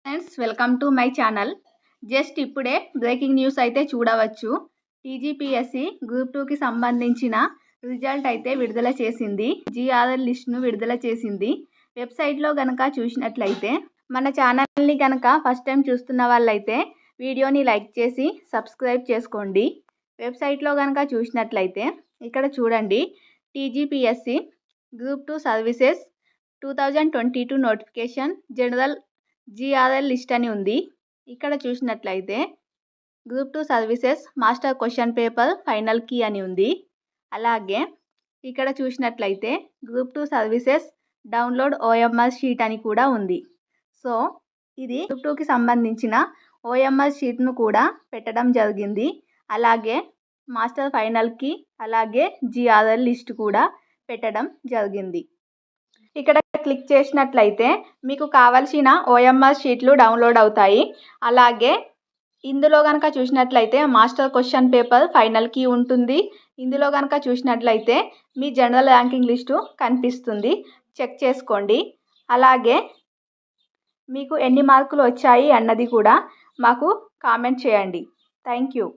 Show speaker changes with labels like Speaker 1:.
Speaker 1: Friends, welcome to my channel. Just ఇప్పుడే breaking news అయితే చూడవచ్చు. టీజీపీఎస్సీ గ్రూప్ 2కి సంబంధించిన రిజల్ట్ అయితే విడుదల చేసింది. జీఆర్ఎల్ లిస్ట్ను విడుదల చేసింది. వెబ్సైట్లో కనుక చూసినట్లయితే మన ఛానల్ని కనుక ఫస్ట్ టైం చూస్తున్న వాళ్ళైతే వీడియోని లైక్ చేసి సబ్స్క్రైబ్ చేసుకోండి. వెబ్సైట్లో కనుక చూసినట్లయితే ఇక్కడ చూడండి, TGPSC group 2 services 2022 notification general GRL list అని ఉంది. ఇక్కడ చూసినట్లయితే group 2 services master question paper final key అని ఉంది. అలాగే ఇక్కడ చూసినట్లయితే group 2 services download OMR sheet అని కూడా ఉంది. సో ఇది గ్రూప్ 2కి సంబంధించిన ఓఎంఆర్ షీట్ను కూడా పెట్టడం జరిగింది. అలాగే మాస్టర్ ఫైనల్ కీ, అలాగే జీఆర్ఎల్ లిస్ట్ కూడా పెట్టడం జరిగింది. ఇక్కడ క్లిక్ చేసినట్లయితే మీకు కావాల్సిన ఓఎంఆర్ షీట్లు డౌన్లోడ్ అవుతాయి. అలాగే ఇందులో కనుక చూసినట్లయితే master question paper final key ఉంటుంది. ఇందులో కనుక చూసినట్లయితే మీ జనరల్ ర్యాంకింగ్ లిస్టు కనిపిస్తుంది, చెక్ చేసుకోండి. అలాగే మీకు ఎన్ని మార్కులు వచ్చాయి అన్నది కూడా మాకు కామెంట్ చేయండి. Thank you.